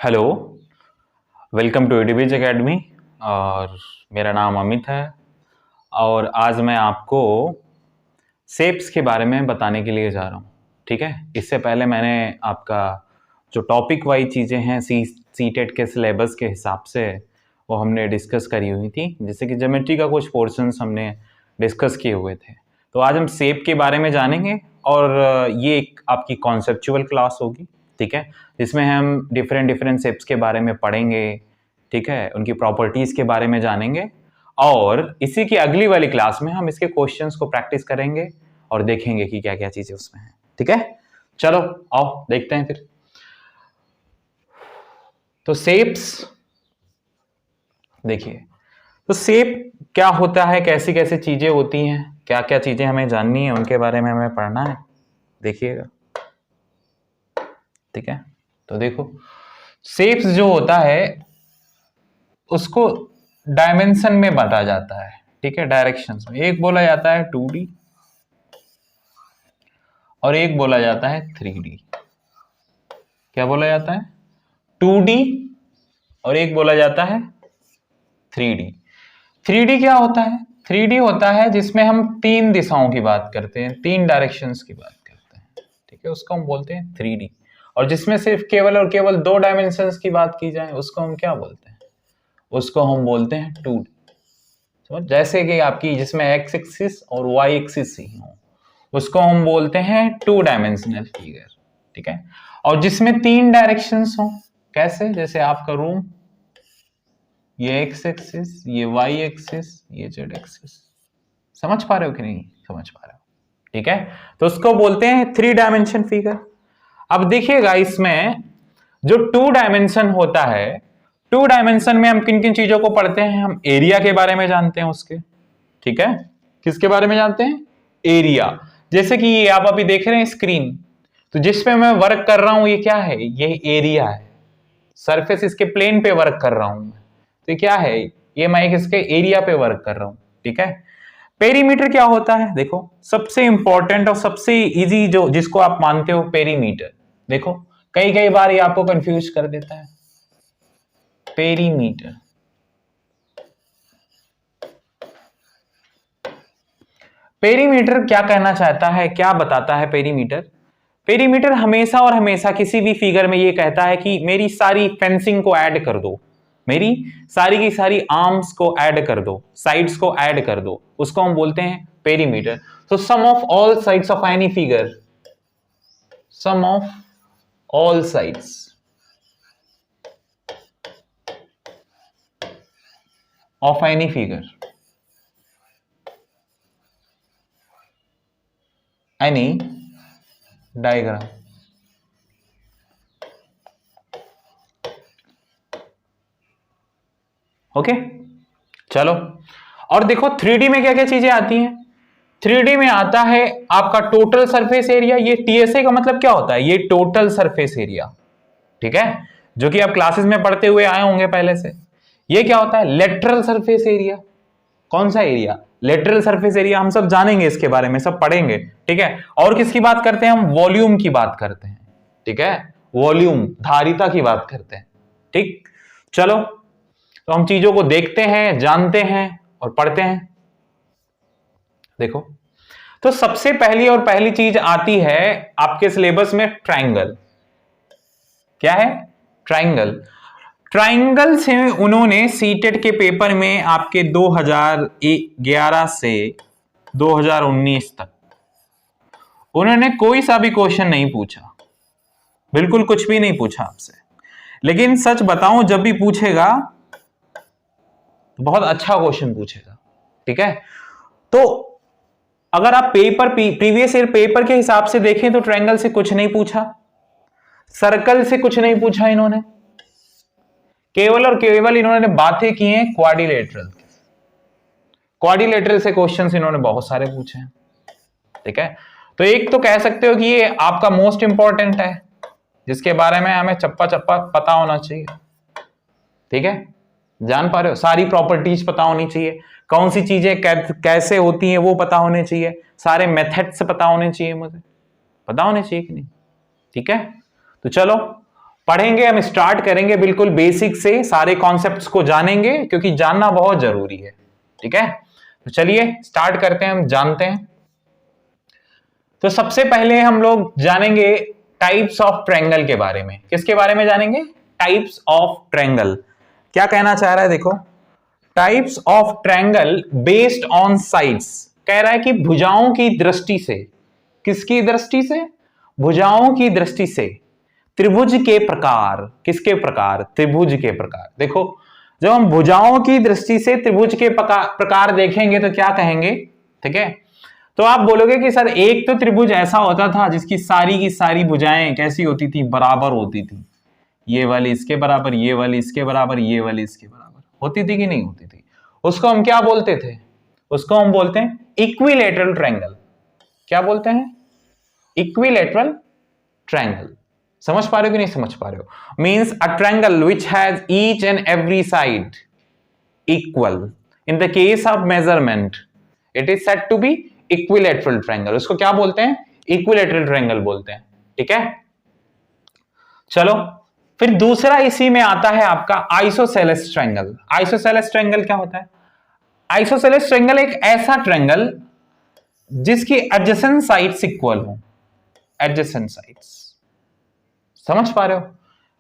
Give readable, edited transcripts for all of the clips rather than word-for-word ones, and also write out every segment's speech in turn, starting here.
Hello, welcome to ADB's academy. और मेरा नाम अमित है और आज मैं आपको शेप्स के बारे में बताने के लिए जा रहा हूँ। ठीक है, इससे पहले मैंने आपका जो टॉपिक वाइज चीज़ें हैं सीटेट के सिलेबस के हिसाब से वो हमने डिस्कस करी हुई थी, जैसे कि ज्योमेट्री का कुछ पोर्शंस हमने डिस्कस किए हुए थे। तो आज हम शेप के बारे में जानेंगे और ये एक आपकी कॉन्सेप्चुअल क्लास होगी। ठीक है, जिसमें हम डिफरेंट शेप्स के बारे में पढ़ेंगे। ठीक है, उनकी प्रॉपर्टीज के बारे में जानेंगे और इसी की अगली वाली क्लास में हम इसके क्वेश्चंस को प्रैक्टिस करेंगे और देखेंगे कि क्या क्या चीजें उसमें हैं। ठीक है, चलो आओ देखते हैं फिर। तो शेप्स देखिए, तो शेप क्या होता है, कैसी कैसी चीजें होती हैं, क्या क्या चीजें हमें जाननी है, उनके बारे में हमें पढ़ना है। देखिएगा, ठीक है। तो देखो, शेप्स जो होता है उसको डायमेंशन में बांटा जाता है। ठीक है, डायरेक्शंस में एक बोला जाता है 2D और एक बोला जाता है 3D। क्या बोला जाता है? 2D और एक बोला जाता है 3D। 3D क्या होता है? 3D होता है जिसमें हम तीन दिशाओं की बात करते हैं, तीन डायरेक्शंस की बात करते हैं। ठीक है, उसको हम बोलते हैं 3D। और जिसमें सिर्फ केवल और केवल दो डायमेंशंस की बात की जाए उसको हम क्या बोलते हैं? उसको हम बोलते हैं 2D। समझ? जैसे कि आपकी जिसमें एक्स एक्सिस और वाई एक्सिस ही हो उसको हम बोलते हैं 2 डायमेंशनल फिगर। ठीक है, और जिसमें तीन डायरेक्शंस हो, कैसे? जैसे आपका रूम, ये एक्स एक्सिस, ये वाई एक्सिस, ये जेड एक्सिस। समझ पा रहे हो कि नहीं समझ पा रहे हो? ठीक है, तो उसको बोलते हैं 3 डायमेंशन फिगर। अब देखिएगा, इसमें जो 2 डायमेंशन होता है, 2 डायमेंशन में हम किन किन चीजों को पढ़ते हैं? हम एरिया के बारे में जानते हैं उसके। ठीक है, किसके बारे में जानते हैं? एरिया। जैसे कि ये आप अभी देख रहे हैं स्क्रीन, तो जिस पे मैं वर्क कर रहा हूं ये क्या है? ये एरिया है। सरफेस इसके प्लेन पे वर्क कर रहा हूं मैं, तो क्या है? ये मैं इसके एरिया पे वर्क कर रहा हूं। ठीक है, पेरीमीटर क्या होता है? देखो, सबसे इंपॉर्टेंट और सबसे इजी जो जिसको आप मानते हो, पेरीमीटर। देखो, कई कई बार ये आपको कंफ्यूज कर देता है। पेरीमीटर, पेरीमीटर क्या कहना चाहता है, क्या बताता है पेरीमीटर? पेरीमीटर हमेशा और हमेशा किसी भी फिगर में ये कहता है कि मेरी सारी फेंसिंग को ऐड कर दो, मेरी सारी की सारी आर्म्स को ऐड कर दो, साइड्स को ऐड कर दो, उसको हम बोलते हैं पेरीमीटर। तो sum of all sides of any figure, sum of all sides of any figure, any diagram. Okay, चलो। और देखो 3D में क्या क्या चीजें आती हैं? 3D में आता है आपका टोटल सरफेस एरिया। ये टीएसए का मतलब क्या होता है? ये टोटल सरफेस एरिया। ठीक है, जो कि आप क्लासेस में पढ़ते हुए आए होंगे पहले से। ये क्या होता है? Lateral surface area. कौन सा एरिया? Lateral surface area. हम सब जानेंगे इसके बारे में, सब पढ़ेंगे। ठीक है, और किसकी बात करते हैं हम? वॉल्यूम की बात करते हैं। ठीक है, वॉल्यूम, धारिता की बात करते हैं। ठीक, चलो, तो हम चीजों को देखते हैं, जानते हैं और पढ़ते हैं। देखो, तो सबसे पहली और पहली चीज आती है आपके सिलेबस में, ट्राइंगल। क्या है? ट्राइंगल। ट्राइंगल से उन्होंने सीटेट के पेपर में आपके 2011 से 2019 तक उन्होंने कोई सा भी क्वेश्चन नहीं पूछा, बिल्कुल कुछ भी नहीं पूछा आपसे। लेकिन सच बताऊं, जब भी पूछेगा तो बहुत अच्छा क्वेश्चन पूछेगा। ठीक है, तो अगर आप प्रीवियस ईयर पेपर के हिसाब से देखें तो ट्रायंगल से कुछ नहीं पूछा, सर्कल से कुछ नहीं पूछा इन्होंने, केवल और केवल इन्होंने बातें की हैं क्वाड्रिलेटरल। क्वाड्रिलेटरल से क्वेश्चंस इन्होंने बहुत सारे पूछे हैं। ठीक है, तो एक तो कह सकते हो कि ये आपका मोस्ट इंपॉर्टेंट है, जिसके बारे में हमें चप्पा चप्पा पता होना चाहिए। ठीक है, जान पा रहे हो? सारी प्रॉपर्टीज पता होनी चाहिए, कौन सी चीजें कैसे होती हैं वो पता होने चाहिए, सारे मेथड से पता होने चाहिए, मुझे पता होने चाहिए कि नहीं? ठीक है, तो चलो पढ़ेंगे, हम स्टार्ट करेंगे बिल्कुल बेसिक से, सारे कॉन्सेप्ट्स को जानेंगे क्योंकि जानना बहुत जरूरी है। ठीक है, तो चलिए स्टार्ट करते हैं, हम जानते हैं। तो सबसे पहले हम लोग जानेंगे टाइप्स ऑफ ट्रायंगल के बारे में। किसके बारे में जानेंगे? Types of triangle. क्या कहना चाह रहा है? देखो, types of triangle based on sides. कह रहा है कि भुजाओं की दृष्टि से। किसकी दृष्टि से? भुजाओं की दृष्टि से त्रिभुज के प्रकार। किसके प्रकार? त्रिभुज के प्रकार। देखो, जब हम भुजाओं की दृष्टि से त्रिभुज के प्रकार देखेंगे तो क्या कहेंगे? ठीक है, तो आप बोलोगे कि सर एक तो त्रिभुज ऐसा होता था जिसकी सारी की सारी भुजाएं कैसी होती थी? बराबर होती थी। ये वाली इसके बराबर, ये वाली इसके बराबर, ये वाली इसके बराबर होती थी कि नहीं होती थी? उसको हम क्या बोलते थे? उसको हम बोलते हैं इक्विलैटरल ट्रायंगल। क्या बोलते हैं? Equilateral triangle. समझ पा रहे हो कि नहीं समझ पा रहे हो? Means a triangle which has each and every side equal. In the case of measurement it is said to be equilateral triangle. उसको क्या बोलते हैं? इक्विलैटरल ट्रायंगल बोलते हैं। ठीक है, चलो फिर दूसरा इसी में आता है आपका आइसोसेलेस ट्रायंगल। आइसोसेलेस ट्रायंगल क्या होता है? आइसोसेलेस ट्रायंगल एक ऐसा ट्रायंगल जिसकी एडजेसेंट साइड्स इक्वल हो। एडजेसेंट साइड्स, समझ पा रहे हो?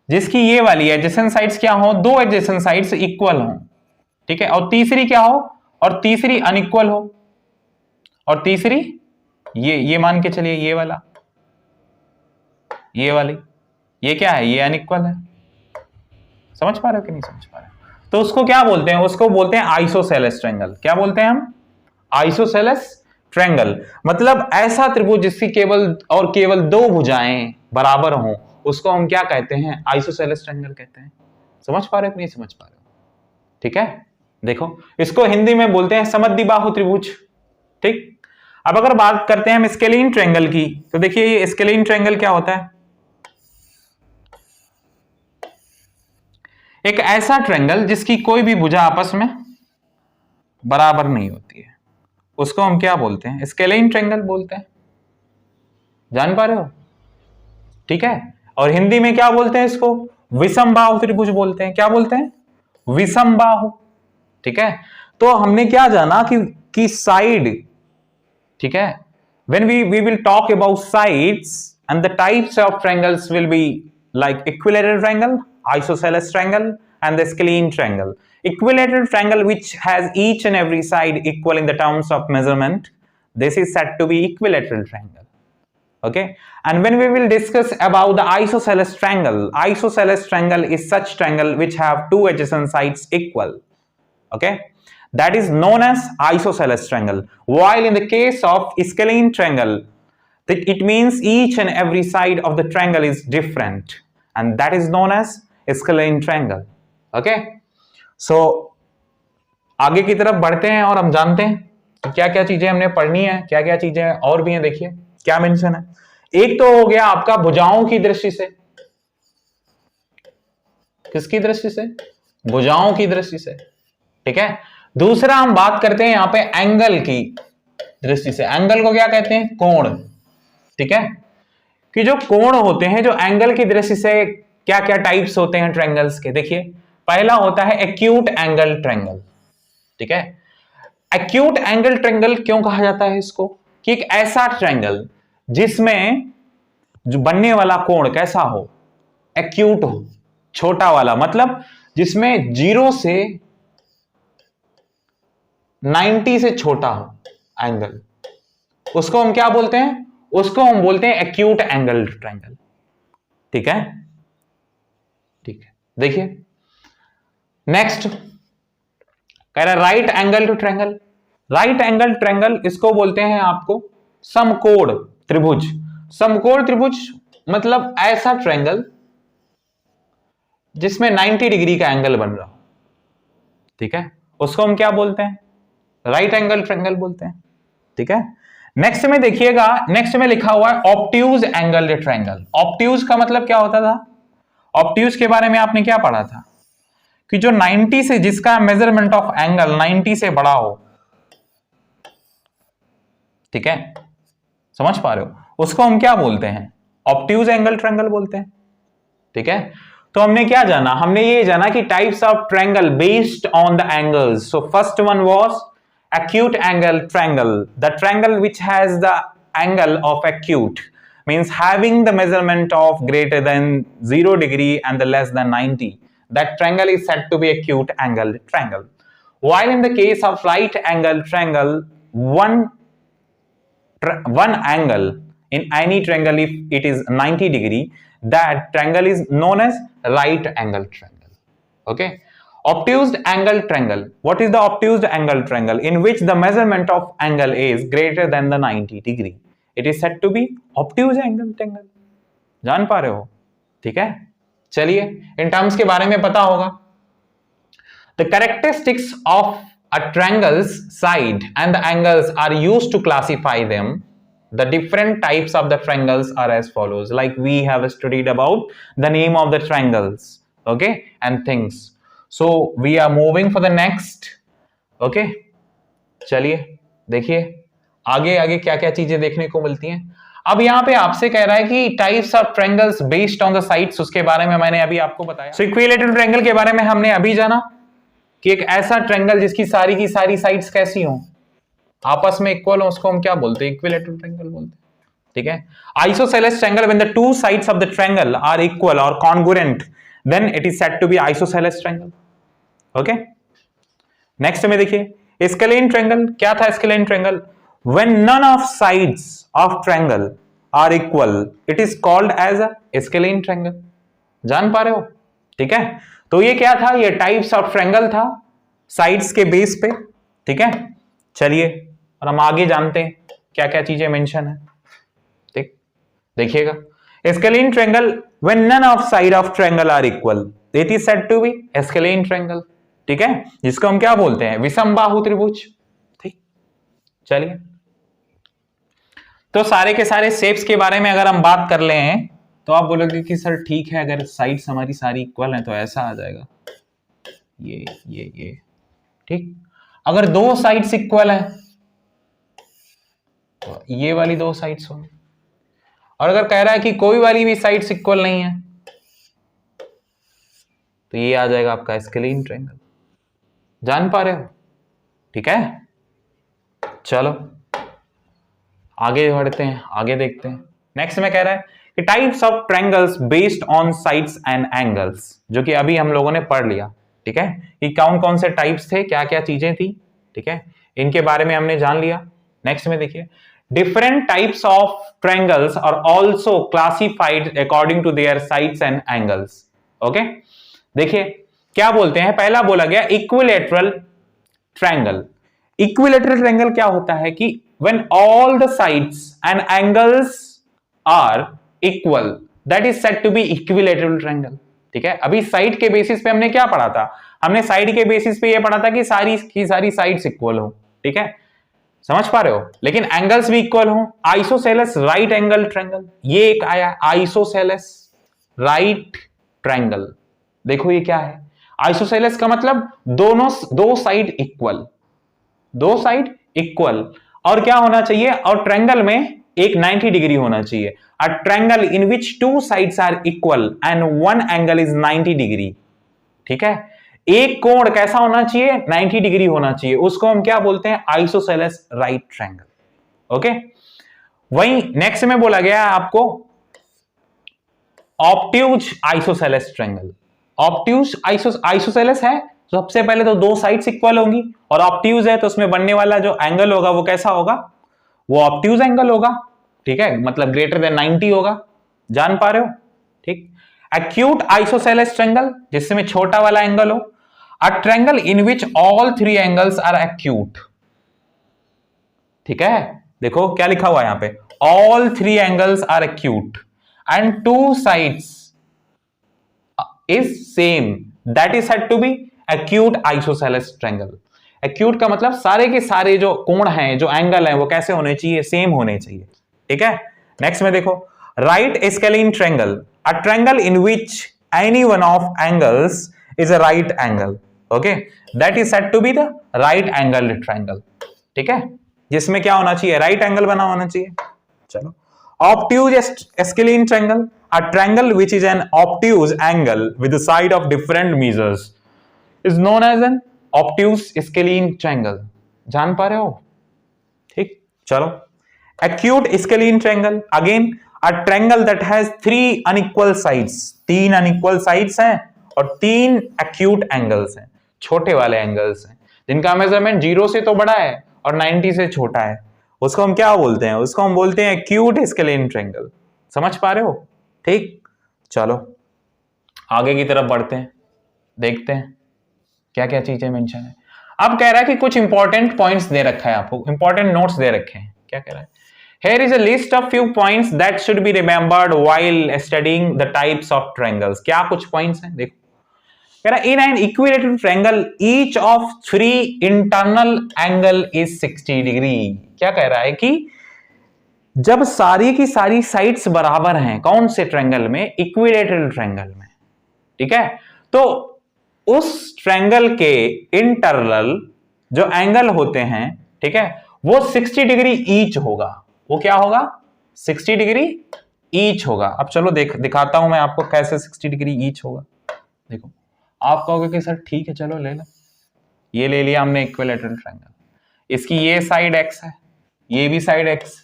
जिसकी ये वाली एडजेसेंट साइड्स क्या हो? दो एडजेसेंट साइड्स इक्वल हो। ठीक है, और तीसरी क्या हो? और तीसरी अनइक्वल हो। और तीसरी ये मान के चलिए, ये वाला, ये वाली, ये क्या है? ये अनइक्वल है। समझ पा रहे हो कि नहीं समझ पा रहे हो? तो उसको क्या बोलते हैं? उसको बोलते हैं आइसोसेलेस ट्रायंगल। क्या बोलते हैं हम? Isosceles triangle. मतलब ऐसा त्रिभुज जिसकी केवल दो भुजाएं बराबर हों, उसको हम क्या कहते हैं? आइसोसेलेस ट्रायंगल कहते हैं। समझ पा रहे हो कि नहीं समझ पा रहे हो? ठीक है, देखो इसको हिंदी में बोलते हैं समद्विबाहु त्रिभुज। ठीक, अब अगर बात करते हैं हम स्केलीन ट्रायंगल की, तो देखिए ये स्केलीन ट्रायंगल क्या होता है? एक ऐसा ट्रायंगल जिसकी कोई भी भुजा आपस में बराबर नहीं होती है, उसको हम क्या बोलते हैं? स्केलीन ट्रायंगल बोलते हैं। जान पा रहे हो? ठीक है, और हिंदी में क्या बोलते हैं इसको? विषमबाहु त्रिभुज बोलते हैं। क्या बोलते हैं? विषमबाहु। ठीक है, तो हमने क्या जाना कि साइड, ठीक है, when we will talk about sides and the types of triangles will be like equilateral triangle, isosceles triangle and the scalene triangle. Equilateral triangle which has each and every side equal in the terms of measurement, this is said to be equilateral triangle. Okay, and when we will discuss about the isosceles triangle is such triangle which have two adjacent sides equal. Okay, that is known as isosceles triangle. While in the case of scalene triangle, it means each and every side of the triangle is different, and that is known as scalene triangle. Okay, so आगे की तरफ बढ़ते हैं और हम जानते हैं कि क्या क्या चीजें हमने पढ़नी है, क्या क्या चीजें और भी हैं। देखिए क्या मेंशन है। एक तो हो गया आपका भुजाओं की दृष्टि से। किसकी दृष्टि से? भुजाओं की दृष्टि से। ठीक है, दूसरा हम बात करते हैं यहां पे एंगल की दृष्टि से। एंगल को क्या कहते हैं? कोण। ठीक है, कि जो कोण होते हैं, जो एंगल की दृष्टि से क्या क्या टाइप्स होते हैं ट्रायंगल्स के। देखिए पहला होता है एक्यूट एंगल ट्रायंगल। ठीक है, एक्यूट एंगल ट्रायंगल क्यों कहा जाता है इसको? कि एक ऐसा ट्रायंगल जिसमें जो बनने वाला कोण कैसा हो? एक्यूट हो, छोटा वाला, मतलब जिसमें 0 से 90 से छोटा हो एंगल, उसको हम क्या बोलते हैं? उसको हम बोलते हैं एक्यूट एंगल ट्रायंगल। ठीक है, ठीक है, देखिए नेक्स्ट कह रहा है right angle triangle. Right angle triangle इसको बोलते हैं आपको समकोण त्रिभुज। समकोण त्रिभुज मतलब ऐसा ट्रायंगल जिसमें 90 डिग्री का एंगल बन रहा हो। ठीक है, उसको हम क्या बोलते हैं? राइट एंगल ट्रायंगल बोलते हैं। ठीक है, नेक्स्ट में देखिएगा, नेक्स्ट में लिखा हुआ है ऑब्ट्यूज एंगल ट्रायंगल। ऑब्ट्यूज का मतलब क्या होता था? ऑब्ट्यूज के बारे में आपने क्या पढ़ा था? कि जो 90 से, जिसका मेजरमेंट ऑफ एंगल 90 से बड़ा हो। ठीक है, समझ पा रहे हो? उसको हम क्या बोलते हैं? ऑब्ट्यूज एंगल ट्रायंगल बोलते हैं। ठीक है, तो हमने क्या जाना, हमने ये जाना कि types of triangle based on the angles. So first one was acute angle triangle. The triangle which has the angle of acute means having the measurement of greater than 0 degree and the less than 90. That triangle is said to be acute angle triangle. While in the case of right angle triangle, one angle in any triangle, if it is 90 degree, that triangle is known as right angle triangle. Okay. Obtuse angle triangle. What is the obtuse angle triangle? In which the measurement of angle is greater than the 90 degree. It is said to be obtuse angle triangle. जान पा रहे हो? ठीक है, चलिए in terms के बारे में पता होगा. The characteristics of a triangle's side and the angles are used to classify them. The different types of the triangles are as follows. Like we have studied about the name of the triangles, okay, and things. So we are moving for the next. Okay, चलिए देखिए आगे आगे क्या क्या चीजें देखने को मिलती हैं. अब यहां पे आपसे कह रहा है कि types of triangles based on the sides, उसके बारे में मैंने अभी आपको बताया. सो इक्विलैटरल ट्रायंगल के बारे में हमने अभी जाना कि एक ऐसा ट्रायंगल जिसकी सारी की सारी साइड्स कैसी हो, आपस में इक्वल हो, उसको हम क्या बोलते हैं, इक्विलैटरल ट्रायंगल बोलते हैं. ठीक है, isosceles triangle when the two sides of the triangle are equal और congruent, then it is said to be isosceles triangle. Okay, next में देखिए स्केलेन ट्रायंगल. क्या था scalene triangle? When none of sides of triangle are equal it is called as a scalene triangle. जान पा रहे हो? ठीक है, तो ये क्या था, ये टाइप्स ऑफ ट्रायंगल था साइड्स के बेस पे. ठीक है, चलिए और हम आगे जानते हैं क्या क्या चीजें मेंशन है. ठीक, देखिएगा scalene triangle when none of side of triangle are equal it is said to be scalene triangle. ठीक है, जिसको हम क्या बोलते हैं, विषमबाहु त्रिभुज. ठीक, चलिए तो सारे के सारे शेप्स के बारे में अगर हम बात कर ले हैं तो आप बोलोगे कि सर ठीक है, अगर साइड्स हमारी सारी इक्वल हैं तो ऐसा आ जाएगा, ये. ठीक, अगर दो साइड्स इक्वल हैं तो ये वाली दो साइड्स होंगी, और अगर कह रहा है कि कोई वाली भी साइड्स इक्वल नहीं है तो ये आ जाएगा आपका स्केलेन ट्रायंगल. जान पा रहे हो? ठीक है, चलो आगे बढ़ते हैं, आगे देखते हैं. नेक्स्ट में कह रहा है कि types of triangles based on sides and angles, जो कि अभी हम लोगों ने पढ़ लिया. ठीक है, कि कौन कौन से टाइप्स थे, क्या क्या चीजें थी. ठीक है, इनके बारे में हमने जान लिया. नेक्स्ट में देखिए different types of triangles are also classified according to their sides and angles. Okay, देखिए क्या बोलते हैं, पहला बोला गया इक्विलैटरल ट्रायंगल. इक्विलैटरल ट्रायंगल क्या होता है कि when all the sides and angles are equal that is said to be equilateral triangle. ठीक है, अभी साइड के बेसिस पे हमने क्या पढ़ा था, हमने साइड के बेसिस पे ये पढ़ा था कि सारी की सारी साइड्स इक्वल हो. ठीक है, समझ पा रहे हो, लेकिन एंगल्स भी इक्वल हो. आइसोसेलेस राइट एंगल ट्रायंगल, ये एक आया आइसोसेलेस राइट ट्रायंगल. देखो ये क्या है, आइसोसेलेस का मतलब दो साइड इक्वल, दो साइड इक्वल, और क्या होना चाहिए, और ट्रायंगल में एक 90 डिग्री होना चाहिए. A triangle in which two sides are equal and one angle is 90 degree. ठीक है, एक कोण कैसा होना चाहिए, 90 डिग्री होना चाहिए, उसको हम क्या बोलते हैं, आइसोसेलेस राइट ट्रायंगल. ओके, वहीं नेक्स्ट में बोला गया है आपको obtuse isosceles triangle. Obtuse isosceles है, सबसे पहले तो दो साइड्स इक्वल होंगी, और ऑब्ट्यूज है तो उसमें बनने वाला जो एंगल होगा वो कैसा होगा, वो ऑब्ट्यूज एंगल होगा. ठीक है, मतलब ग्रेटर देन 90 होगा. जान पा रहे हो? ठीक, एक्यूट आइसोसेलेस ट्रायंगल जिसमें छोटा वाला एंगल हो. A triangle in which all three angles are acute. ठीक है, देखो क्या लिखा हुआ है यहां पे, all three angles are acute and two sides is same, that is said to be acute isosceles triangle. Acute का मतलब सारे के सारे जो कोण हैं, जो एंगल हैं, वो कैसे होने चाहिए, सेम होने चाहिए. ठीक है, नेक्स्ट में देखो right scalene triangle, a triangle in which any one of angles is a right angle. Okay, that is said to be the right angle triangle. ठीक है, जिसमें क्या होना चाहिए, राइट एंगल बना होना चाहिए. चलो, obtuse scalene triangle, a triangle which is an obtuse angle with the side of different measures is known as an obtuse scalene triangle. जान पा रहे हो? ठीक, चलो. Acute scalene triangle, again a triangle that has three unequal sides. तीन unequal sides हैं और तीन acute angles हैं, छोटे वाले angles हैं, जिनका मेजरमेंट 0 से तो बड़ा है और 90 से छोटा है. उसको हम क्या बोलते हैं? उसको हम बोलते हैं acute scalene triangle. समझ पा रहे हो? ठीक, चलो आगे की तरफ बढ़ते हैं, देखते हैं क्या क्या चीजें मेंशन है. अब कह रहा है कि कुछ इंपॉर्टेंट पॉइंट्स दे रखा है आपको, इंपॉर्टेंट नोट्स दे रखे हैं. क्या कह रहा है? Here is a list of few points that should be remembered while studying the types of triangles. क्या कुछ पॉइंट्स हैं? देखो, कह रहा है in an equilateral triangle each of three internal angle is 60 degree. क्या कह रहा है कि जब सारी की सारी साइड्स बराबर हैं, कौन से ट्रायंगल में? इक्विलेटरल ट्रायंगल में. ठीक है, तो उस ट्रायंगल के इंटरनल जो एंगल होते हैं, ठीक है, वो 60 डिग्री ईच होगा. वो क्या होगा? 60 डिग्री ईच होगा. अब चलो दिखाता हूं मैं आपको कैसे 60 डिग्री ईच होगा. देखो, आप कहोगे कि सर ठीक है चलो ले लो, ये ले लिया हमने इक्विलेटरल ट्रायंगल, इसकी ये साइड एक्स है, ये भी साइड एक्स,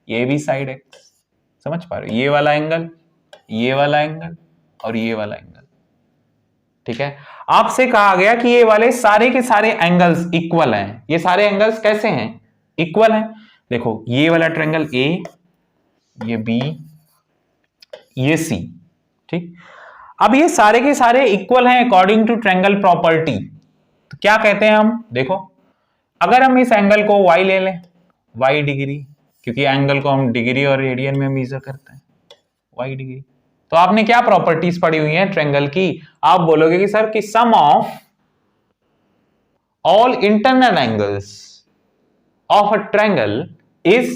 ये भी साइड एक्स. समझ पा रहे हो? ये वाला एंगल, ये वाला एंगल और ये वाला एंगल. ठीक है, आपसे कहा गया कि ये वाले सारे के सारे एंगल्स इक्वल हैं. ये सारे एंगल्स कैसे हैं? इक्वल हैं. देखो, ये वाला ट्रायंगल ए, ये बी, ये सी. ठीक, अब ये सारे के सारे इक्वल हैं अकॉर्डिंग टू ट्रायंगल प्रॉपर्टी. तो क्या कहते हैं हम? देखो, अगर हम इस एंगल को y ले लें, y डिग्री, क्योंकि एंगल को हम डिग्री और रेडियन में मेजर करते हैं, y डिग्री, तो आपने क्या प्रॉपर्टीज पढ़ी हुई हैं ट्रायंगल की? आप बोलोगे कि सर कि sum of all internal angles of a triangle is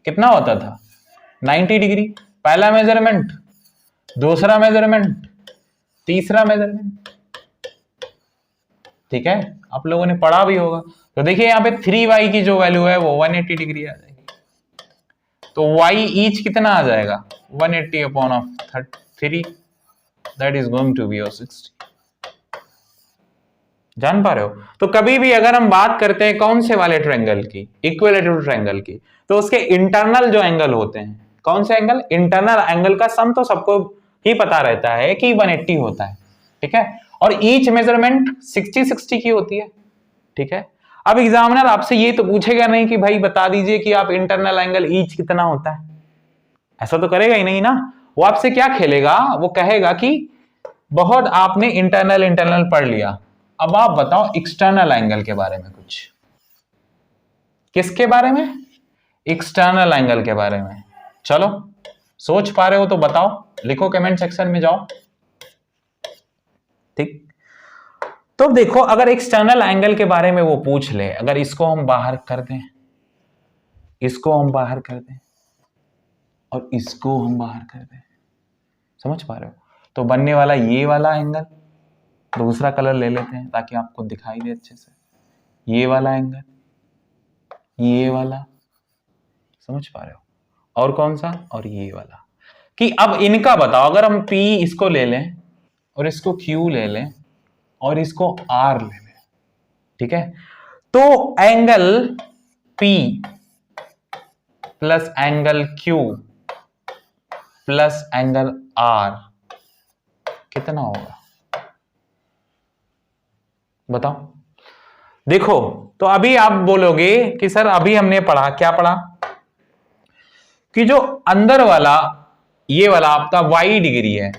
कितना होता था? 90 डिग्री. पहला मेजरमेंट, दूसरा मेजरमेंट, तीसरा मेजरमेंट. ठीक है, आप लोगों ने पढ़ा भी होगा. तो देखिए यहां पे 3y की जो वैल्यू है वो 180 डिग्री आ जाएगी. तो y ईच कितना आ जाएगा? 180 upon of 3, that is going to be 60. जान पा रहे हो? तो कभी भी अगर हम बात करते हैं कौन से वाले ट्रायंगल की? इक्विलेटरल ट्रायंगल की, तो उसके इंटरनल जो एंगल होते हैं, कौन से एंगल? इंटरनल एंगल का सम तो सबको ही पता रहता है कि 180 होता है. ठीक है, और ईच मेजरमेंट 60 की होती है. ठीक है, अब एग्जामिनर आपसे ये तो पूछेगा नहीं कि भाई बता दीजिए कि आप इंटरनल एंगल ईच कितना होता है. ऐसा तो करेगा ही नहीं ना. वो आपसे क्या खेलेगा? वो कहेगा कि बहुत आपने इंटरनल पढ़ लिया, अब आप बताओ एक्सटर्नल एंगल के बारे में कुछ. किसके बारे में? एक्सटर्नल एंगल के बारे में. चलो, सोच पा रहे हो तो बताओ, लिखो कमेंट सेक्शन में जाओ. ठीक, तो देखो, अगर एक्सटर्नल एंगल के बारे में वो पूछ ले, अगर इसको हम बाहर कर दें, इसको हम बाहर कर दें और इसको हम बाहर कर दें, समझ पा रहे हो? तो बनने वाला ये वाला एंगल, दूसरा कलर ले लेते हैं ताकि आपको दिखाई दे अच्छे से. ये वाला एंगल, ये वाला, समझ पा रहे हो? और कौन सा? और ये वाला. कि अब इनका बताओ, अगर हम P इसको ले लें और इसको Q ले लें और इसको R ले लें, ठीक है, तो angle P plus angle Q plus angle R कितना होगा? बताओ. देखो, तो अभी आप बोलोगे कि सर अभी हमने पढ़ा, क्या पढ़ा? कि जो अंदर वाला ये वाला आपका y डिग्री है,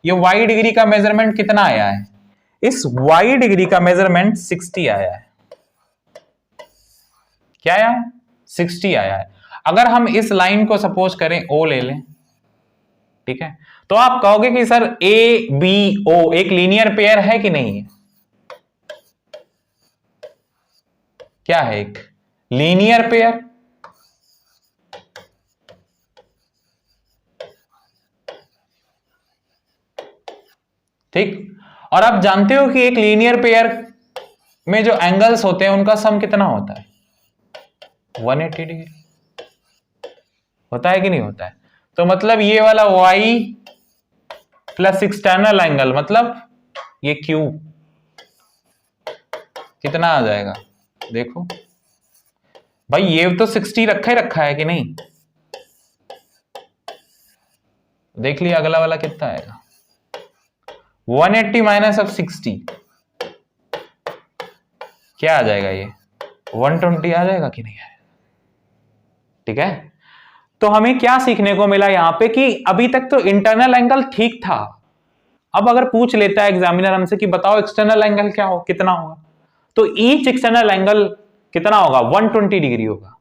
ये y डिग्री का मेजरमेंट कितना आया है? इस y डिग्री का मेजरमेंट 60 आया है. क्या आया है? 60 आया है. अगर हम इस लाइन को सपोज करें O ले लें, ठीक है, तो आप कहोगे कि सर ABO एक लीनियर पेयर है कि नहीं है? क्या है? एक लीनियर पेयर. ठीक, और आप जानते हो कि एक लीनियर पेयर में जो एंगल्स होते हैं उनका सम कितना होता है? 180 डिग्री होता है कि नहीं होता है? तो मतलब ये वाला y प्लस एक्सटर्नल एंगल मतलब ये q कितना आ जाएगा? देखो भाई ये तो 60 रखा ही रखा है कि नहीं, देख लिया अगला वाला कितना आएगा? 180 माइनस ऑफ 60 क्या आ जाएगा? ये 120 आ जाएगा कि नहीं आएगा? ठीक है, तो हमें क्या सीखने को मिला यहां पे कि अभी तक तो इंटरनल एंगल ठीक था, अब अगर पूछ लेता है एग्जामिनर हमसे कि बताओ एक्सटर्नल एंगल क्या हो, कितना होगा, तो ईच एक्सटर्नल एंगल कितना होगा? 120 डिग्री होगा।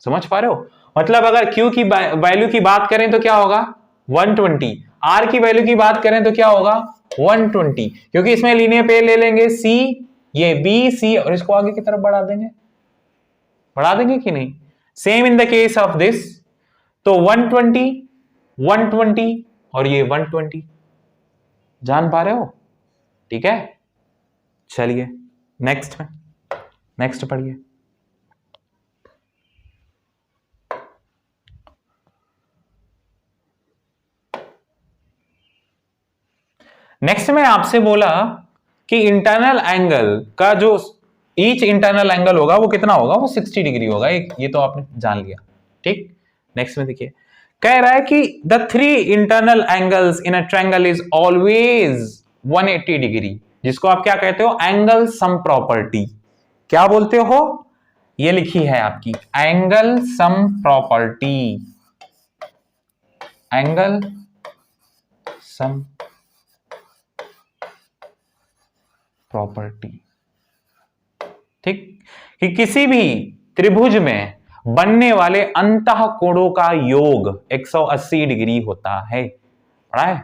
समझ पा रहे हो? मतलब अगर Q की वैल्यू की बात करें तो क्या होगा? 120। R की वैल्यू की बात करें तो क्या होगा? 120, क्योंकि इसमें लीनियर पेयर ले लेंगे C, ये B C और इसको आगे की तरफ बढ़ा देंगे कि नहीं? Same in the case of this, तो 120 120 और ये 120, जान पा रहे हो? ठीक है, चलिए नेक्स्ट पढ़िए। नेक्स्ट में आपसे बोला कि इंटरनल एंगल का जो ईच इंटरनल एंगल होगा वो कितना होगा? वो 60 डिग्री होगा। ये तो आपने जान लिया। ठीक, नेक्स्ट में देखिए, कह रहा है कि the three internal angles in a triangle is always 180 degree, जिसको आप क्या कहते हो? Angle sum property. क्या बोलते हो? ये लिखी है आपकी angle sum property, angle sum property. ठीक, कि किसी भी त्रिभुज में बनने वाले अंतः कोणों का योग 180 डिग्री होता है। पढ़ा है?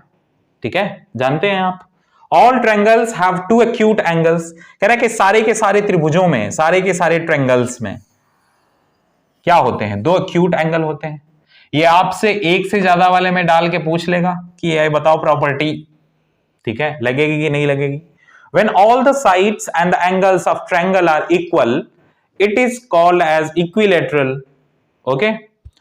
ठीक है, जानते हैं आप। All triangles have two acute angles, कह रहा है कि सारे के सारे त्रिभुजों में, सारे के सारे ट्रायंगल्स में क्या होते हैं? दो एक्यूट एंगल होते हैं। ये आपसे एक से ज्यादा वाले में डाल के पूछ लेगा कि ये बताओ प्रॉपर्टी। ठीक है, लगेगी कि नहीं लगेगी? When all the sides and the angles of triangle are equal, it is called as equilateral, okay?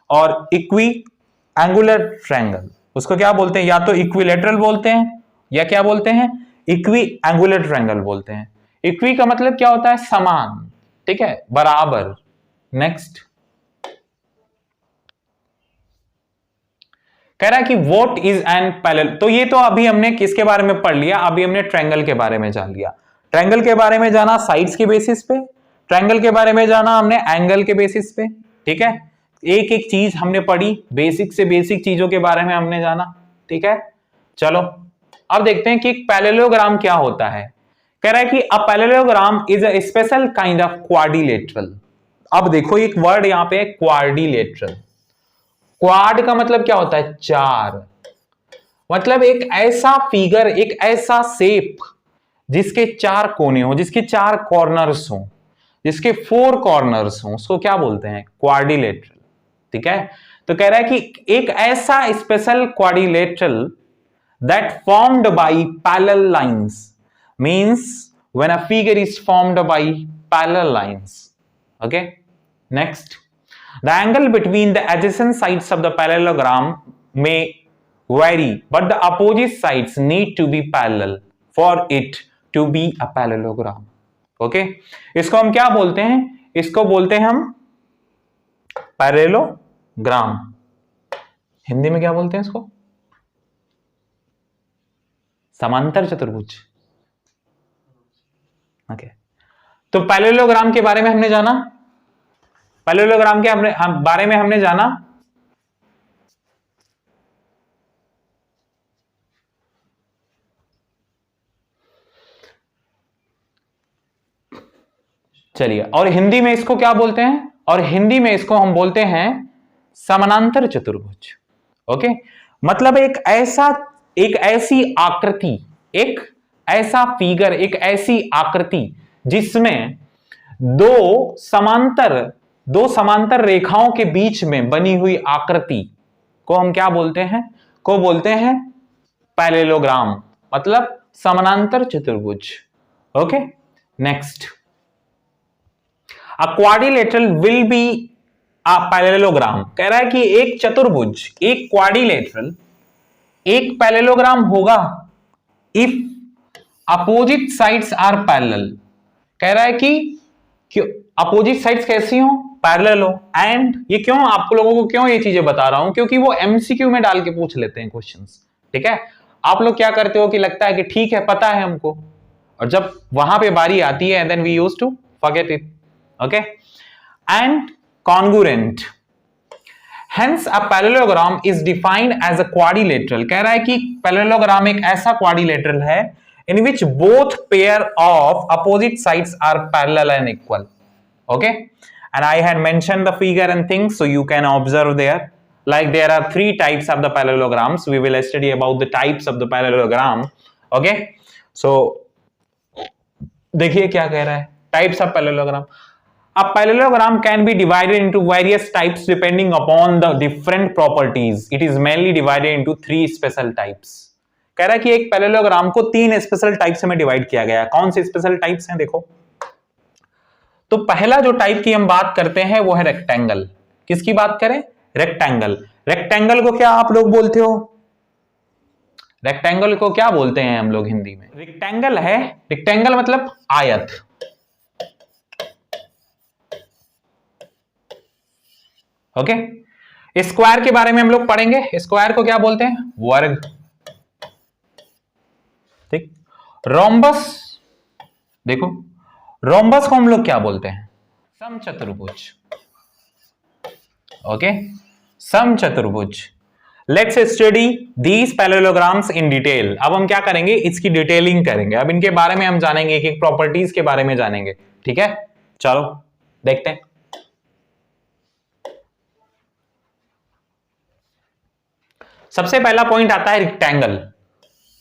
और equiangular triangle, उसको क्या बोलते हैं? या तो equilateral बोलते हैं या क्या बोलते हैं? equiangular triangle बोलते हैं। इक्वी का मतलब क्या होता है? समान, ठीक है, बराबर। नेक्स्ट कह रहा है कि व्हाट इज एन पैरेलल, तो ये तो अभी हमने किसके बारे में पढ़ लिया? अभी हमने ट्रायंगल के बारे में जान लिया। ट्रायंगल के बारे में जाना साइड्स के बेसिस पे, ट्रायंगल के बारे में जाना हमने एंगल के बेसिस पे। ठीक है, एक एक चीज हमने पढ़ी, बेसिक से बेसिक चीजों के बारे में हमने जाना। ठीक है, चलो अब देखते हैं कि एक पैरेललोग्राम क्या होता है। कह रहा है कि अ parallelogram is a special kind of quadrilateral. अब देखो एक वर्ड यहां पे है, क्वाड्रिलेटरल। क्वाड का मतलब क्या होता है? चार। मतलब एक ऐसा फिगर, एक ऐसा शेप जिसके चार कोने हो, जिसके चार कॉर्नर्स हो, जिसके फोर कॉर्नर्स हो, उसको क्या बोलते हैं? क्वाड्रिलेटरल। ठीक है, तो कह रहा है कि एक ऐसा special quadrilateral that formed by parallel lines, means when a figure is formed by parallel lines. Okay, next, the angle between the adjacent sides of the parallelogram may vary, but the opposite sides need to be parallel for it to be a parallelogram. Okay? इसको हम क्या बोलते हैं? इसको बोलते हैं हम parallelogram. Hindi में क्या बोलते हैं इसको? समांतर चतुर्भुज। ओके, तो पैरेललोग्राम के बारे में हमने जाना, पैरेललोग्राम के बारे में हमने जाना। चलिए, और हिंदी में इसको क्या बोलते हैं? और हिंदी में इसको हम बोलते हैं समानांतर चतुर्भुज। ओके, मतलब एक ऐसी आकृति, एक ऐसा फिगर, एक ऐसी आकृति जिसमें दो समांतर रेखाओं के बीच में बनी हुई आकृति को हम क्या बोलते हैं? को बोलते हैं पैरेललोग्राम, मतलब समानांतर चतुर्भुज। Okay, next, a quadrilateral will be parallelogram, कह रहा है कि एक चतुर्भुज, एक क्वाड्रिलेटरल, एक पैरेललोग्राम होगा if opposite sides are parallel. कह रहा है कि अपोजिट साइड्स कैसी हो, पैरेलल हो। एंड ये क्यों आप लोगों को क्यों ये चीजें बता रहा हूं, क्योंकि वो एमसीक्यू में डाल के पूछ लेते हैं क्वेश्चंस। ठीक है, आप लोग क्या करते हो कि लगता है कि ठीक है पता है हमको, और जब वहां पे बारी आती है then we used to forget it. Okay, and congruent, hence a parallelogram is defined as a quadrilateral. कह रहा है कि पैरेललोग्राम एक ऐसा क्वाड्रिलेटरल है in which both pair of opposite sides are parallel and equal. Okay, and I had mentioned the figure and things, so you can observe there. Like there are three types of the parallelograms. We will study about the types of the parallelogram. Okay, so देखिए क्या कह रहा है, types of parallelogram. A parallelogram can be divided into various types depending upon the different properties. It is mainly divided into three special types. कह रहा है कि एक पैरेललोग्राम को तीन स्पेशल टाइप्स में डिवाइड किया गया है। कौन से स्पेशल टाइप्स हैं देखो, तो पहला जो टाइप की हम बात करते हैं वो है रेक्टेंगल। किसकी बात करें, रेक्टेंगल। रेक्टेंगल को क्या आप लोग बोलते हो, रेक्टेंगल को क्या बोलते हैं हम लोग हिंदी में, रेक्टेंगल है, रेक्टेंगल मतलब आयत। ओके, स्क्वायर के बारे में हम लोग पढ़ेंगे, स्क्वायर को क्या बोलते हैं, वर्ग। ठीक, रोम्बस, देखो रोम्बस को हम लोग क्या बोलते हैं, समचतुर्भुज। ओके, समचतुर्भुज। Let's study these parallelograms in detail. अब हम क्या करेंगे, इसकी डिटेलिंग करेंगे। अब इनके बारे में हम जानेंगे, एक एक प्रॉपर्टीज के बारे में जानेंगे। ठीक है, चलो देखते हैं। सबसे पहला पॉइंट आता है रेक्टेंगल।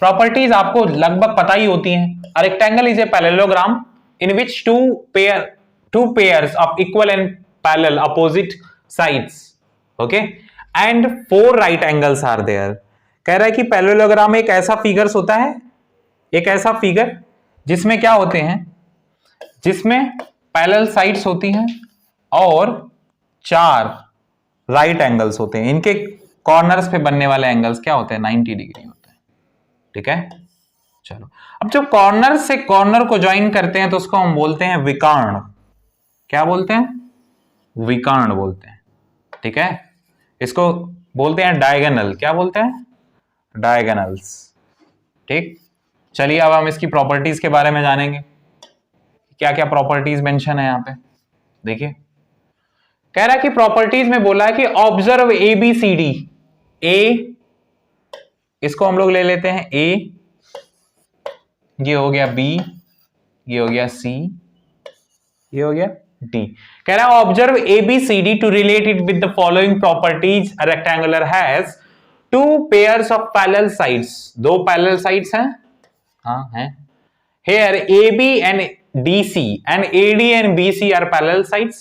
प्रॉपर्टीज आपको लगभग पता ही होती हैं। A rectangle is a parallelogram in which two pairs of equal and parallel opposite sides, okay, and four right angles are there. कह रहा है कि पैरेललोग्राम एक ऐसा फिगर्स होता है, एक ऐसा फिगर जिसमें क्या होते हैं, जिसमें पैरेलल साइड्स होती हैं और चार राइट एंगल्स होते हैं। इनके कॉर्नर्स पे बनने वाले एंगल्स क्या होते हैं, 90 डिग्री होते हैं। ठीक है, चलो अब जब कॉर्नर से कॉर्नर को ज्वाइन करते हैं तो उसको हम बोलते हैं विकर्ण। क्या बोलते हैं, विकर्ण बोलते हैं। ठीक है, इसको बोलते हैं डायगोनल। क्या बोलते हैं, डायगोनल्स। ठीक, चलिए अब हम इसकी प्रॉपर्टीज के बारे में जानेंगे, क्या क्या प्रॉपर्टीज मेंशन है यहां पे। देखिए कह रहा है कि प्रॉपर्टीज में बोला है कि observe A B C D. A, इसको हम लोग ले लेते हैं ए, ये हो गया बी, ये हो गया सी, ये हो गया डी। कह रहा है observe A B C D to relate it with the following properties. A rectangular has two pairs of parallel sides. दो पैरेलल साइड्स हैं, हाँ हैं। Here AB and DC and AD and BC are parallel sides.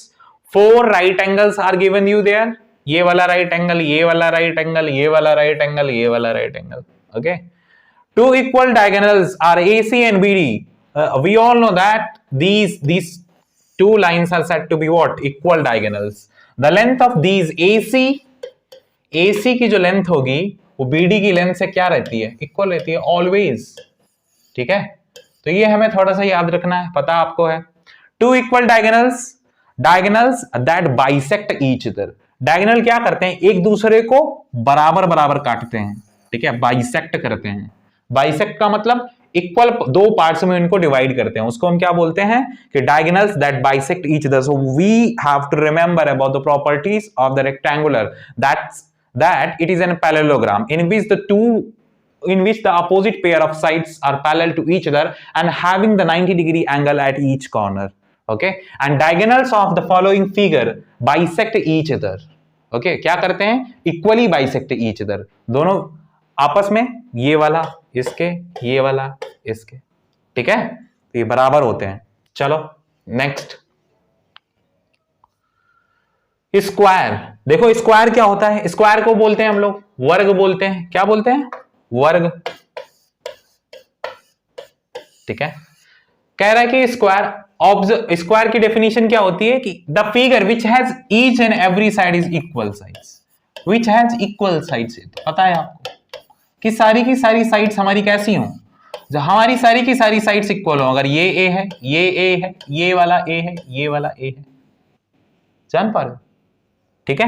Four right angles are given you there. ये वाला right angle, ये वाला right angle, ये वाला right angle, ये वाला right angle. Okay. Two equal diagonals are AC and BD. We all know that these two lines are said to be what? Equal diagonals. The length of these AC की जो length होगी वो BD की length से क्या रहती है? Equal रहती है always. ठीक है, तो ये हमें थोड़ा सा याद रखना है, पता आपको है। Two equal diagonals, diagonals that bisect each other. Diagonal क्या करते हैं, एक दूसरे को बराबर बराबर काटते हैं। ठीक है, बाइसेक्ट करते हैं। बाइसेक्ट का मतलब इक्वल दो पार्ट्स में इनको डिवाइड करते हैं, उसको हम क्या बोलते हैं कि diagonals that bisect each other. So we have to remember about the properties of the rectangular that it is a parallelogram in which the opposite pair of sides are parallel to each other and having the 90-degree angle at each corner. Okay, and diagonals of the following figure bisect each other. Okay, क्या करते हैं, equally bisect each other. दोनों आपस में, ये वाला इसके, ये वाला इसके। ठीक है, तो ये बराबर होते हैं। चलो नेक्स्ट, स्क्वायर। देखो स्क्वायर क्या होता है, स्क्वायर को बोलते हैं हम लोग वर्ग बोलते हैं। क्या बोलते हैं, वर्ग। ठीक है, कह रहा है कि स्क्वायर ऑब्जर्व स्क्वायर की डेफिनेशन क्या होती है कि the figure which has each and every side is equal sides, which has equal sides. तो पता है आपको कि सारी की सारी साइड्स हमारी कैसी हो, जो हमारी सारी की सारी साइड्स इक्वल हो। अगर ये ए है, ये ए है, ये वाला ए है, ये वाला ए है, जान पा रहे हो? ठीक है,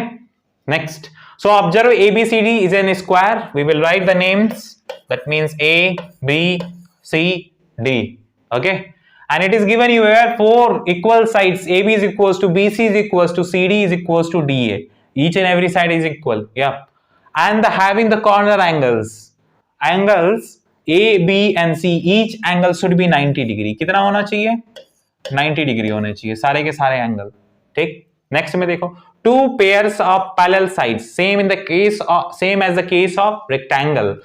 next. So observe ABCD is an square. We will write the names. That means A, B, C, D. Okay, and it is given you here 4 equal sides. AB is equals to BC is equals to CD is equals to DA. Each and every side is equal. Yeah, and having the corner angles. Angles A, B and C. Each angle should be 90 degree. कितना होना चाहिए? 90 degree होने चाहिए सारे के सारे angle. ठीक, next में देखो, two pairs of parallel sides, same in the case of, same as the case of rectangle,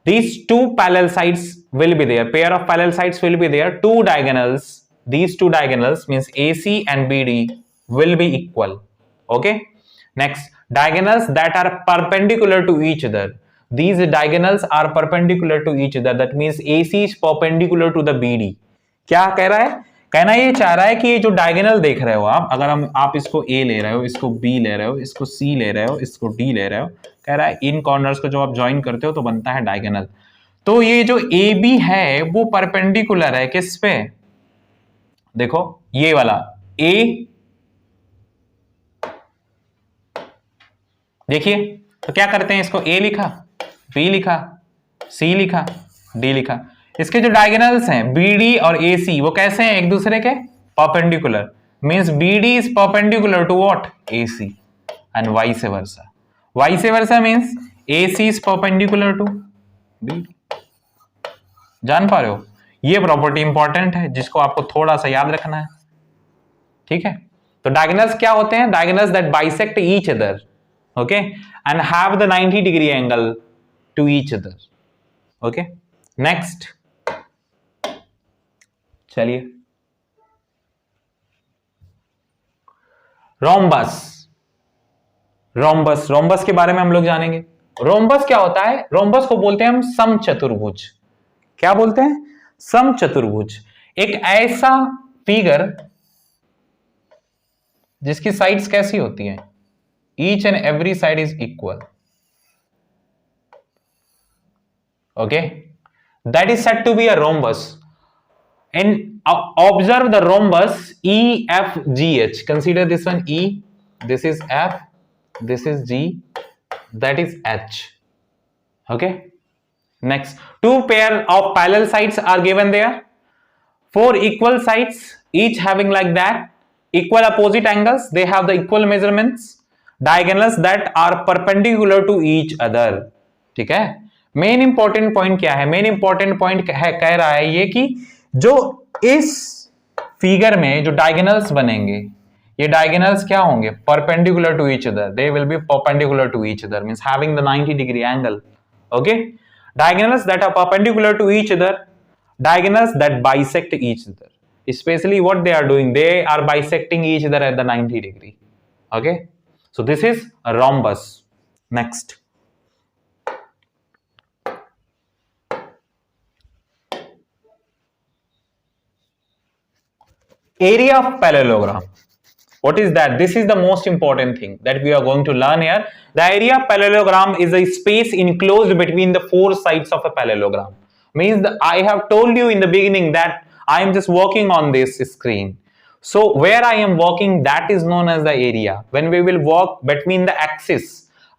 these two parallel sides will be there, pair of parallel sides will be there, two diagonals, these two diagonals means AC and BD will be equal. Okay, next, diagonals that are perpendicular to each other, these diagonals are perpendicular to each other, that means AC is perpendicular to the BD. क्या कह रहा है? कहना ये चाह रहा है कि ये जो डायगोनल देख रहे हो आप, अगर आप इसको A ले रहे हो, इसको B ले रहे हो, इसको C ले रहे हो, इसको D ले रहे हो, कह रहा है इन कॉर्नर्स को जो आप ज्वाइन करते हो तो बनता है डायगोनल। तो ये जो AB है वो परपेंडिकुलर है किस पे? देखो ये वाला A, देखिए तो क्या करते हैं, इसको A लिखा, B लिखा, C लिखा, D लिखा। इसके जो डायगोनल्स हैं BD और AC वो कैसे हैं एक दूसरे के? Perpendicular, means BD is perpendicular to what? AC and vice versa. Vice versa means AC is perpendicular to BD। जान पा रहे हो? ये प्रॉपर्टी इंपॉर्टेंट है जिसको आपको थोड़ा सा याद रखना है। ठीक है, तो डायगोनल्स क्या होते हैं? Diagonals that bisect each other, okay, and have the 90 degree angle to each other. Okay, next चलिए, रोम्बस। रोम्बस, रोम्बस के बारे में हम लोग जानेंगे। रोम्बस क्या होता है? रोम्बस को बोलते हैं हम समचतुर्भुज। क्या बोलते हैं? समचतुर्भुज। एक ऐसा फिगर जिसकी साइड्स कैसी होती हैं? Each and every side is equal. Okay, that is said to be a rhombus. And observe the rhombus EFGH. Consider this one E, this is F, this is G, that is H. Okay, next, two pair of parallel sides are given there, four equal sides each having like that equal opposite angles, they have the equal measurements, diagonals that are perpendicular to each other. ठीक है, main important point क्या है? Main important point कह रहा है ये कि जो इस फिगर में जो डायगोनल्स बनेंगे, ये डायगोनल्स क्या होंगे? Perpendicular to each other, they will be perpendicular to each other, means having the 90 degree angle. Okay, diagonals that are perpendicular to each other, diagonals that bisect each other, specially what they are doing, they are bisecting each other at the 90 degree. Okay, so this is rhombus. Next, area of parallelogram. What is that? This is the most important thing that we are going to learn here. The area of parallelogram is a space enclosed between the four sides of a parallelogram. Means I have told you in the beginning that I am just working on this screen. So where I am working, that is known as the area. When we will work between the axis,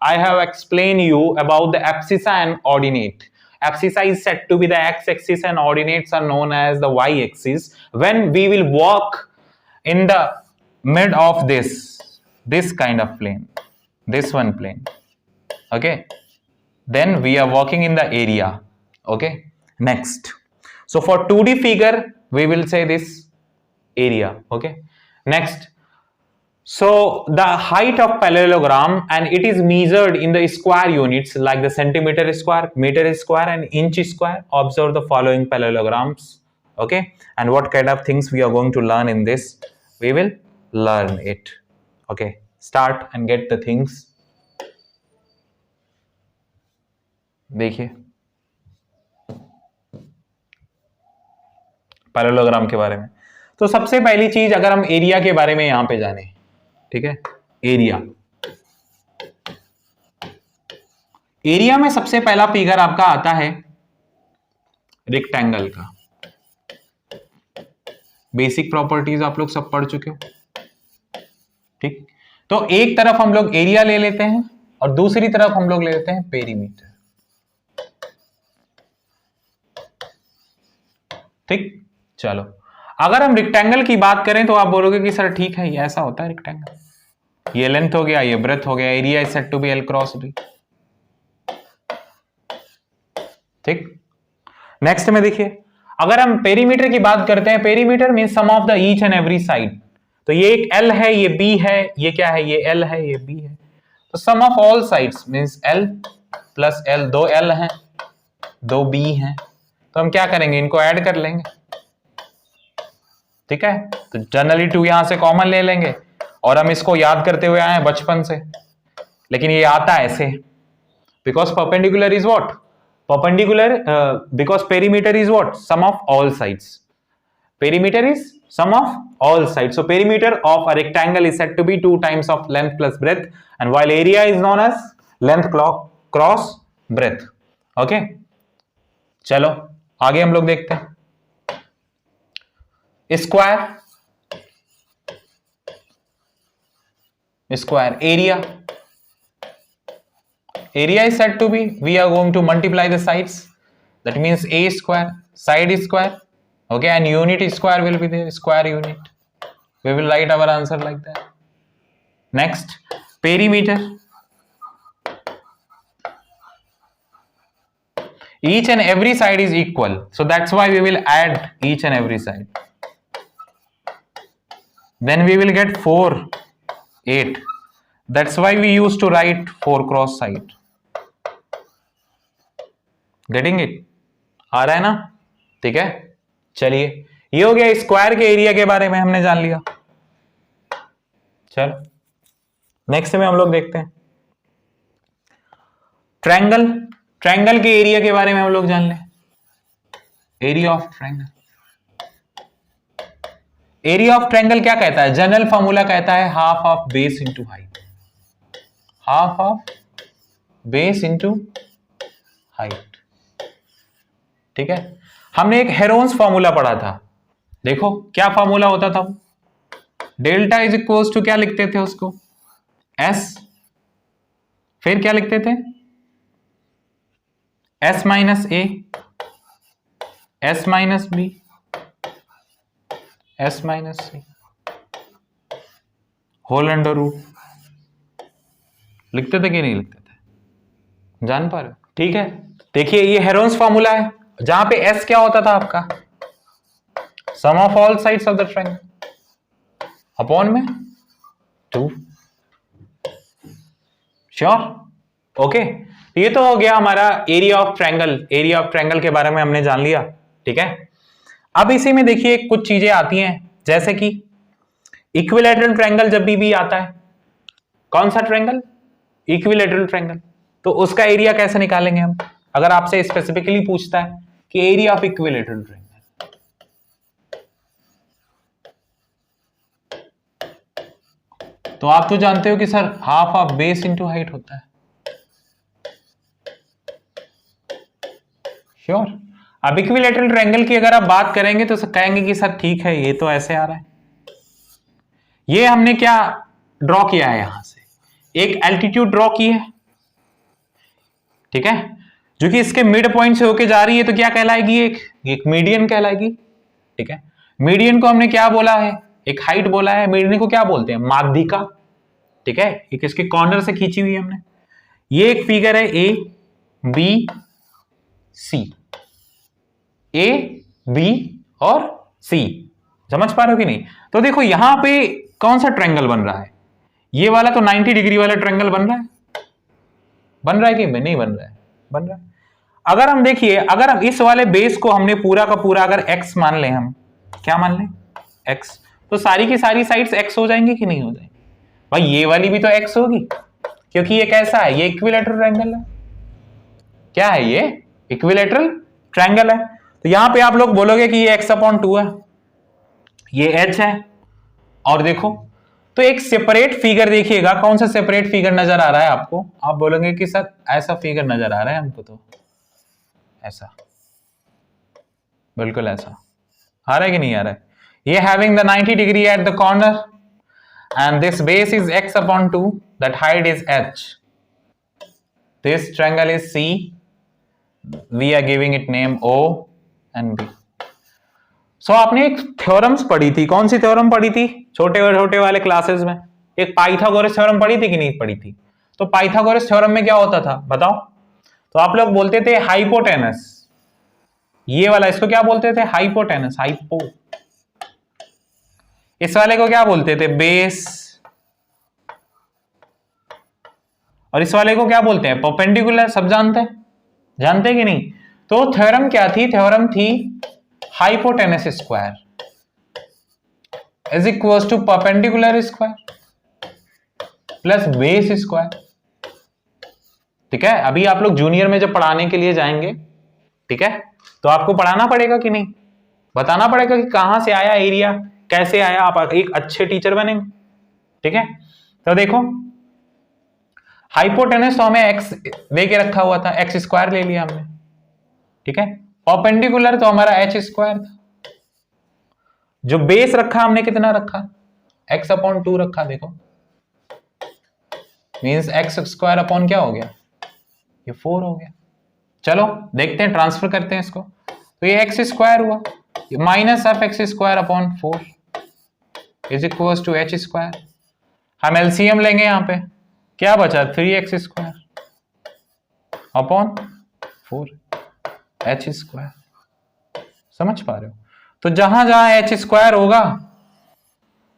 I have explained you about the abscissa and ordinate. Abscissa is said to be the x-axis and ordinates are known as the y-axis. When we will walk in the mid of this kind of plane, this one plane, okay, then we are working in the area. Okay, next, so for 2D figure we will say this area. Okay, next, so the height of parallelogram, and it is measured in the square units like the centimeter square, meter square and inch square. Observe the following parallelograms. Okay, and what kind of things we are going to learn in this, we will learn it. Okay, start and get the things. देखिए parallelogram के बारे में, तो सबसे पहली चीज अगर हम एरिया के बारे में यहां पे जाने, ठीक है, एरिया में सबसे पहला फिगर आपका आता है रेक्टेंगल का। बेसिक प्रॉपर्टीज आप लोग सब पढ़ चुके हो, ठीक। तो एक तरफ हम लोग एरिया ले लेते हैं और दूसरी तरफ हम लोग ले लेते हैं पेरीमीटर, ठीक। चलो, अगर हम रेक्टेंगल की बात करें तो आप बोलोगे कि सर ठीक है, ये ऐसा होता है रेक्टेंगल, ये लेंथ हो गया, ये ब्रेथ हो गया, area is said to be L cross B, ठीक। नेक्स्ट में देखिए, अगर हम पेरीमीटर की बात करते हैं, perimeter means sum of the each and every side. तो ये एक L है, ये B है, ये क्या है, ये L है, ये B है। तो sum of all sides means L plus L, दो L हैं, दो B हैं, तो हम क्या करेंगे, इनको ऐड कर लेंगे, ठीक है। तो जनरली 2 यहां से कॉमन ले लेंगे और हम इसको याद करते हुए आए हैं बचपन से, लेकिन ये आता है ऐसे, because perpendicular is what, perpendicular because perimeter is what, sum of all sides, perimeter is sum of all sides, so perimeter of a rectangle is said to be 2 times of length plus breadth, and while area is known as length cross breadth, okay। चलो आगे हम लोग देखते हैं square area. Area is said to be, we are going to multiply the sides, that means A square, side is square, okay, and unit square will be there, square unit, we will write our answer like that. Next, perimeter, each and every side is equal, so that's why we will add each and every side, then we will get 4 8, that's why we used to write 4 cross side, getting it, आ रहा है ना, ठीक है। चलिए, ये हो गया स्क्वायर के एरिया के बारे में हमने जान लिया। चलो नेक्स्ट में हम लोग देखते हैं ट्रायंगल। ट्रायंगल के एरिया के बारे में हम लोग जान लें, area of triangle. Area of triangle क्या कहता है, जनरल फॉर्मूला कहता है half of base into height, half of base into height, ठीक है। हमने एक हेरोन्स फॉर्मूला पढ़ा था, देखो क्या फॉर्मूला होता था, डेल्टा इज इक्वल्स टू क्या लिखते थे उसको, S, फिर क्या लिखते थे, S minus A, S minus B, S minus C, whole under root, लिखते थे कि नहीं लिखते थे, जान पा रहे हो, ठीक है। देखिए ये हेरोन्स फॉर्मूला है, जहां पे S क्या होता था आपका, sum of all sides of the triangle upon में 2, श्योर, ओके। ये तो हो गया हमारा area of triangle. Area of triangle के बारे में हमने जान लिया, ठीक है। अब इसी में देखिए कुछ चीजें आती हैं, जैसे कि इक्विलैटरल ट्रायंगल जब भी आता है, कौन सा ट्रायंगल, इक्विलैटरल ट्रायंगल, तो उसका एरिया कैसे निकालेंगे हम, अगर आपसे स्पेसिफिकली पूछता है कि एरिया ऑफ इक्विलैटरल ट्रायंगल, तो आप तो जानते हो कि sir half of base into height होता है, श्योर। अब इक्विलैटरल ट्रायंगल की अगर आप बात करेंगे तो कहेंगे कि सर ठीक है, ये तो ऐसे आ रहा है, ये हमने क्या ड्रॉ किया है, यहां से एक एल्टीट्यूड ड्रॉ की है, ठीक है, जो कि इसके मिड पॉइंट से होके जा रही है, तो क्या कहलाएगी, एक मीडियन कहलाएगी, ठीक है। मीडियन को हमने क्या बोला है, एक हाइट बोला है, मीडियन को क्या बोलते हैं, माध्यिका, ठीक है। एक इसके कॉर्नर से खींची हुई है हमने, ये एक फिगर है A B C, A B और C, समझ पा रहे हो कि नहीं। तो देखो यहां पे कौन सा ट्रायंगल बन रहा है, ये वाला तो 90 डिग्री वाला ट्रायंगल बन रहा है कि नहीं बन रहा है, बन रहा है। अगर हम देखिए, अगर हम इस वाले बेस को हमने पूरा का पूरा अगर x मान लें, हम क्या मान लें, x, तो सारी की सारी साइड्स x हो जाएंगी कि नहीं हो जाएंगी, भाई ये वाली भी तो x होगी, क्योंकि ये कैसा है, ये इक्विलैटरल ट्रायंगल है, क्या है, ये इक्विलैटरल ट्रायंगल है। तो यहां पे आप लोग बोलोगे कि ये x/2 है, ये h है, और देखो तो एक सेपरेट फिगर देखिएगा, कौन सा सेपरेट फिगर नजर आ रहा है आपको? आप बोलोगे कि सर ऐसा फिगर नजर आ रहा है हमको, तो ऐसा, बिल्कुल ऐसा आ रहा है कि नहीं आ रहा है? ये having the 90 degree at the corner and this base is x upon 2, that height is h, this triangle is C, we are giving it name O and B. So आपने एक थ्योरम्स पढ़ी थी, कौन सी थ्योरम पढ़ी थी छोटे और छोटे वाले क्लासेस में? एक पाइथागोरस थ्योरम पढ़ी थी कि नहीं पढ़ी थी? तो पाइथागोरस थ्योरम में क्या होता था बताओ? तो आप लोग बोलते थे हाइपोटेनस, ये वाला इसको क्या बोलते थे? Hypotenuse, hypo. इस वाले को क्या बोलते थे? बेस। और इस वाले को क्या बोलते हैं? परपेंडिकुलर। सब जानते हैं, जानते हैं कि नहीं? तो थ्योरम क्या थी? थ्योरम थी hypotenuse square is equal to perpendicular square plus base square. ठीक है, अभी आप लोग जूनियर में जब पढ़ाने के लिए जाएंगे, ठीक है, तो आपको पढ़ाना पड़ेगा कि नहीं? बताना पड़ेगा कि कहां से आया एरिया, कैसे आया, आप एक अच्छे टीचर बनेंगे। ठीक है, तो देखो हाइपोटेनस तो हमें एक्स दे के रखा हुआ था, एक्स स्क्वायर ले लिया हमने। ठीक है, परपेंडिकुलर तो हमारा एच स्क्वायर था। जो बेस रखा हमने कितना रखा? एक्स अपॉन 2 रखा। देखो मींस एक्स स्क्वायर अपॉन क्या हो गया? ये 4 हो गया। चलो देखते हैं, ट्रांसफर करते हैं इसको। तो ये एक्स स्क्वायर हुआ, minus of x square upon 4 is equal to h square. हम एलसीएम लेंगे, यहां पे क्या बचा? 3x square upon 4 H square. समझ पा रहे हो? तो जहां जहां एच स्क्वायर होगा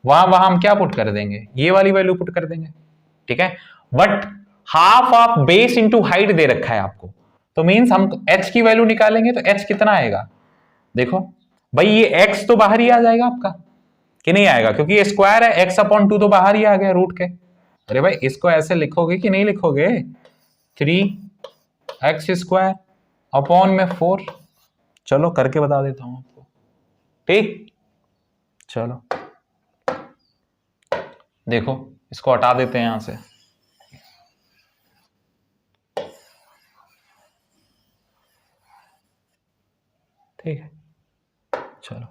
वहां वहां हम क्या पुट कर देंगे? ये वाली वैल्यू पुट कर देंगे। ठीक है, but half of base into height दे रखा है आपको, तो मींस हम h की वैल्यू निकालेंगे तो h कितना आएगा? देखो भाई ये x तो बाहर ही आ जाएगा आपका, कि नहीं आएगा? क्योंकि ये स्क्वायर है, x अपॉन 2 तो बाहर ही आ गया रूट के। अरे भाई इसको ऐसे लिखोगे कि नहीं लिखोगे? 3x स्क्वायर अपॉन में 4। चलो करके बता देता हूं आपको। ठीक, चलो देखो इसको हटा देते हैं यहां से। ठीक है, चलो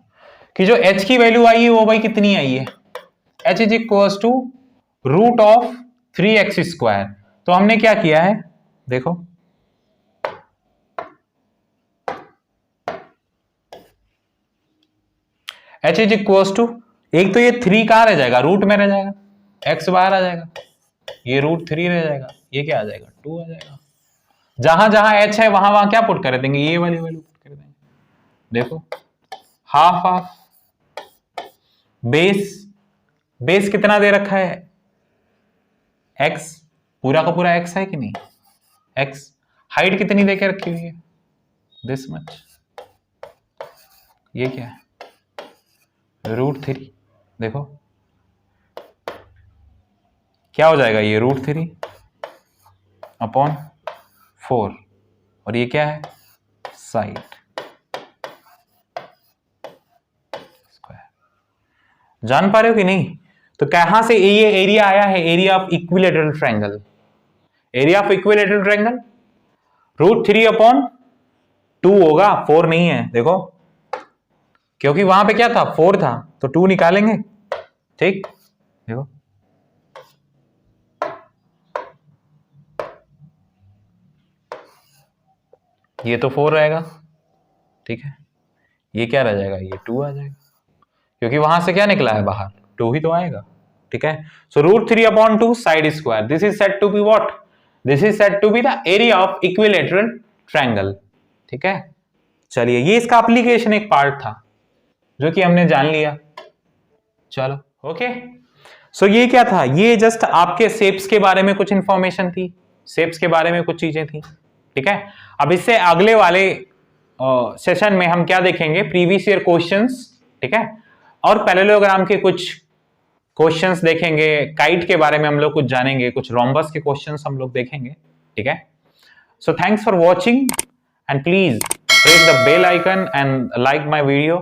कि जो h की वैल्यू आई है वो भाई कितनी आई है? h is equal to root of 3x square. तो हमने क्या किया है? देखो h इज इक्वल टू, एक तो ये 3 कहां रह जाएगा? रूट में रह जाएगा, x बाहर आ जाएगा, ये रूट 3 रह जाएगा, ये क्या आ जाएगा? 2 आ जाएगा। जहां जहां h है वहां वहां क्या पुट कर देंगे? ये वाली वैल्यू पुट कर देंगे। देखो हाफ ऑफ बेस, बेस कितना दे रखा है? x, पूरा का पूरा x है कि नहीं? x। हाइट कितनी देके रखी हुई है? This much. ये क्या है? √3। देखो क्या हो जाएगा? ये √3 अपॉन 4, और ये क्या है? Side square. जान पा रहे हो कि नहीं? तो कहां से ये एरिया आया है? Area of equilateral triangle. Area of equilateral triangle √3 upon 2 होगा, 4 नहीं है। देखो क्योंकि वहां पे क्या था? 4 था, तो 2 निकालेंगे। ठीक, देखो ये तो 4 रहेगा, ठीक है, ये क्या रह जाएगा? ये 2 आ जाएगा, क्योंकि वहां से क्या निकला है बाहर? 2 ही तो आएगा। ठीक है, so √3 upon 2 side square, this is said to be what? This is said to be the area of equilateral triangle. ठीक है, चलिए ये इसका एप्लीकेशन एक पार्ट था जो कि हमने जान लिया। चलो ओके, सो ये क्या था? ये जस्ट आपके शेप्स के बारे में कुछ इंफॉर्मेशन थी, शेप्स के बारे में कुछ चीजें थी। ठीक है, अब इससे अगले वाले सेशन में हम क्या देखेंगे? Previous year questions. ठीक है, और पैरेललोग्राम के कुछ क्वेश्चंस देखेंगे, काइट के बारे में हम लोग कुछ जानेंगे, कुछ रोम्बस के क्वेश्चंस हम लोग देखेंगे। ठीक है, so thanks for watching and please press the bell icon and like my video.